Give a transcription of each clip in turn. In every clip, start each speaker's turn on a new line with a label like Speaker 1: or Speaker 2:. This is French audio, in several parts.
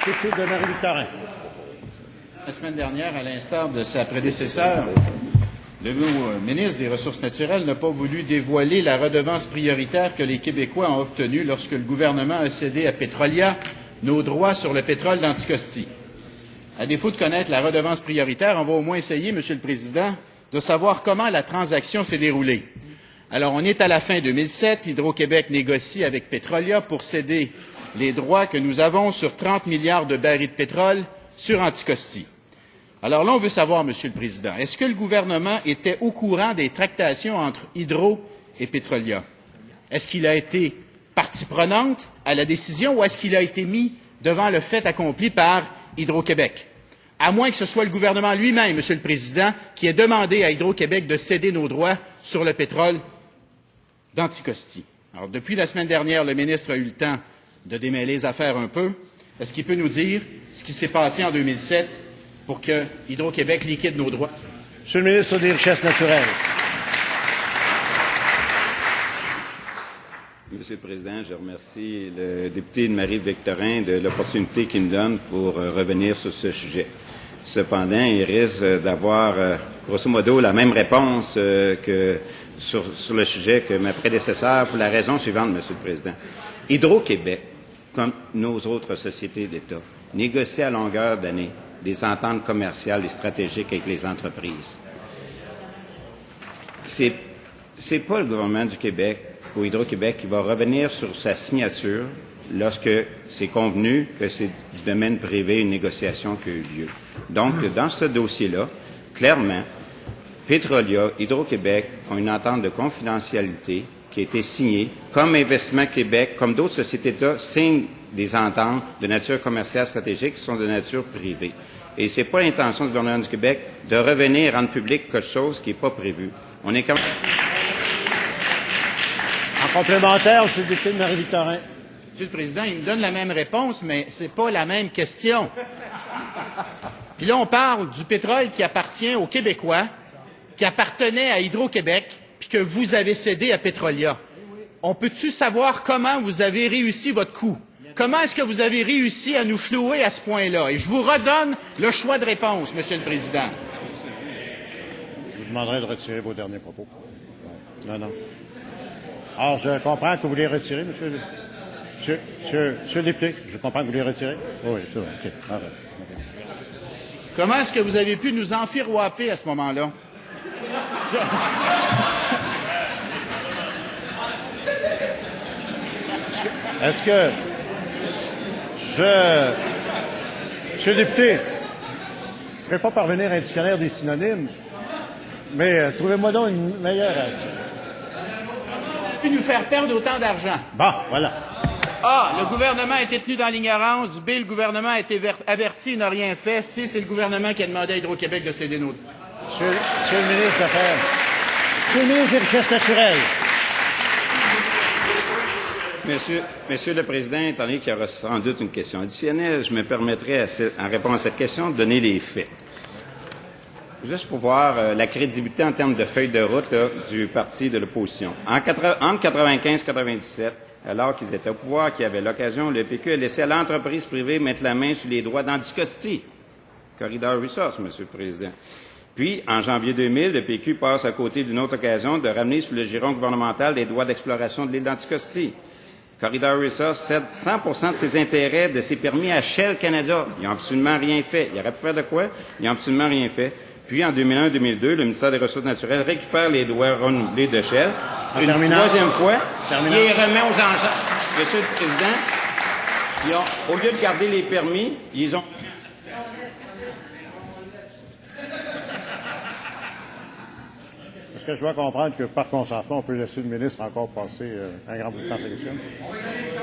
Speaker 1: Député de Marie-Victorin.
Speaker 2: La semaine dernière, à l'instar de sa prédécesseur, le ministre des Ressources naturelles n'a pas voulu dévoiler la redevance prioritaire que les Québécois ont obtenue lorsque le gouvernement a cédé à Petrolia nos droits sur le pétrole d'Anticosti. À défaut de connaître la redevance prioritaire, on va au moins essayer, Monsieur le Président, de savoir comment la transaction s'est déroulée. Alors, on est à la fin 2007. Hydro-Québec négocie avec Petrolia pour céder les droits que nous avons sur 30 milliards de barils de pétrole sur Anticosti. Alors là, on veut savoir, Monsieur le Président, est-ce que le gouvernement était au courant des tractations entre Hydro et Petrolia? Est-ce qu'il a été partie prenante à la décision ou est-ce qu'il a été mis devant le fait accompli par Hydro-Québec? À moins que ce soit le gouvernement lui-même, Monsieur le Président, qui ait demandé à Hydro-Québec de céder nos droits sur le pétrole d'Anticosti. Alors, depuis la semaine dernière, le ministre a eu le temps de démêler les affaires un peu. Est-ce qu'il peut nous dire ce qui s'est passé en 2007 pour que Hydro-Québec liquide nos droits?
Speaker 1: Monsieur le ministre des Richesses naturelles.
Speaker 3: Monsieur le Président, je remercie le député de Marie-Victorin de l'opportunité qu'il me donne pour revenir sur ce sujet. Cependant, il risque d'avoir, grosso modo, la même réponse que sur le sujet que ma prédécesseur, pour la raison suivante, Monsieur le Président. Hydro-Québec, comme nos autres sociétés d'État, négocie à longueur d'année des ententes commerciales et stratégiques avec les entreprises. C'est pas le gouvernement du Québec ou Hydro-Québec qui va revenir sur sa signature lorsque c'est convenu que c'est du domaine privé une négociation qui a eu lieu. Donc, dans ce dossier-là, clairement, Petrolia, Hydro-Québec ont une entente de confidentialité qui a été signée, comme Investissement Québec, comme d'autres sociétés d'État, signent des ententes de nature commerciale stratégique qui sont de nature privée. Et ce n'est pas l'intention du gouvernement du Québec de revenir rendre public quelque chose qui n'est pas prévu. On est quand même...
Speaker 1: En complémentaire, Monsieur le député de Marie-Victorin.
Speaker 2: Monsieur le Président, il me donne la même réponse, mais ce n'est pas la même question. Puis là, on parle du pétrole qui appartient aux Québécois, qui appartenait à Hydro-Québec, puis que vous avez cédé à Petrolia. On peut-tu savoir comment vous avez réussi votre coup? Comment est-ce que vous avez réussi à nous flouer à ce point-là? Et je vous redonne le choix de réponse, Monsieur le Président.
Speaker 1: Je vous demanderai de retirer vos derniers propos. Non, non. Alors, je comprends que vous voulez retirer, Monsieur le député. Je comprends que vous voulez retirer. Oui, c'est vrai. OK. Arrête. Okay.
Speaker 2: Comment est-ce que vous avez pu nous enfiroiper à ce moment-là?
Speaker 1: Est-ce que Monsieur le député, je ne ferai pas parvenir un dictionnaire des synonymes, mais trouvez-moi donc une meilleure réaction.
Speaker 2: Pu nous faire perdre autant d'argent.
Speaker 1: Bon, voilà.
Speaker 2: A, le gouvernement a été tenu dans l'ignorance. B, le gouvernement a été averti, il n'a rien fait. C, c'est le gouvernement qui a demandé à Hydro-Québec de céder nos droits.
Speaker 1: Monsieur le ministre des Affaires. Monsieur le ministre des Richesses naturelles.
Speaker 3: Monsieur le Président, étant donné qu'il y aura sans doute une question additionnelle, je me permettrai, en réponse à cette question, de donner les faits. Juste pour voir la crédibilité en termes de feuille de route là, du parti de l'opposition. Entre 1995 et 1997, alors qu'ils étaient au pouvoir, qu'ils avaient l'occasion, le PQ a laissé à l'entreprise privée mettre la main sur les droits d'Anticosti. Corridor Resources, Monsieur le Président. Puis, en janvier 2000, le PQ passe à côté d'une autre occasion de ramener sous le giron gouvernemental les droits d'exploration de l'île d'Anticosti. Corridor Resources cède 100% de ses intérêts, de ses permis à Shell Canada. Ils n'ont absolument rien fait. Ils auraient pu faire de quoi? Ils n'ont absolument rien fait. Puis, en 2001-2002, le ministère des Ressources naturelles récupère les droits renouvelés de Shell. Une troisième fois, il les remet aux enchères. Monsieur le Président, au lieu de garder les permis, ils ont...
Speaker 1: Est-ce que je dois comprendre que, par consentement, on peut laisser le ministre encore passer un grand bout de temps sur question?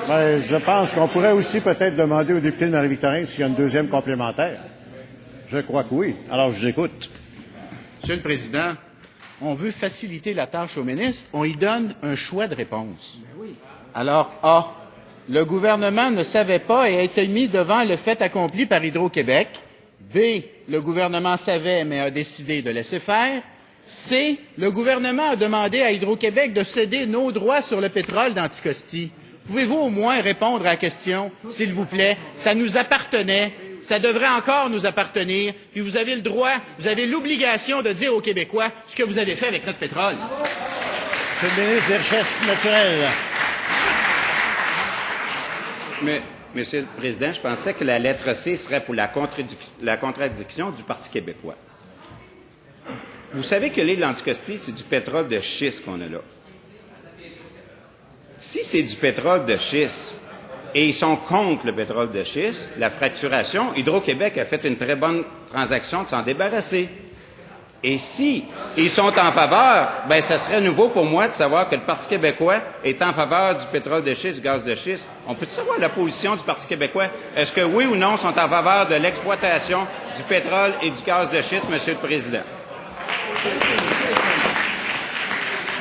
Speaker 1: Ben, je pense qu'on pourrait aussi peut-être demander au député de Marie-Victorin s'il y a une deuxième complémentaire. Je crois que oui. Alors, je vous écoute.
Speaker 2: Monsieur le Président, on veut faciliter la tâche au ministre, on y donne un choix de réponse. Alors, A, le gouvernement ne savait pas et a été mis devant le fait accompli par Hydro-Québec. B, le gouvernement savait mais a décidé de laisser faire. C, le gouvernement a demandé à Hydro-Québec de céder nos droits sur le pétrole d'Anticosti. Pouvez-vous au moins répondre à la question, s'il vous plaît? Ça nous appartenait. Ça devrait encore nous appartenir. Puis vous avez le droit, vous avez l'obligation de dire aux Québécois ce que vous avez fait avec notre pétrole.
Speaker 1: Monsieur le ministre des Richesses naturelles.
Speaker 3: Mais, Monsieur le Président, je pensais que la lettre C serait pour la contradiction du Parti québécois. Vous savez que l'île d'Anticosti, c'est du pétrole de schiste qu'on a là. Si c'est du pétrole de schiste et ils sont contre le pétrole de schiste, la fracturation, Hydro-Québec a fait une très bonne transaction de s'en débarrasser. Et si ils sont en faveur, ben ça serait nouveau pour moi de savoir que le Parti québécois est en faveur du pétrole de schiste, du gaz de schiste. On peut savoir la position du Parti québécois? Est-ce que oui ou non sont en faveur de l'exploitation du pétrole et du gaz de schiste, Monsieur le Président?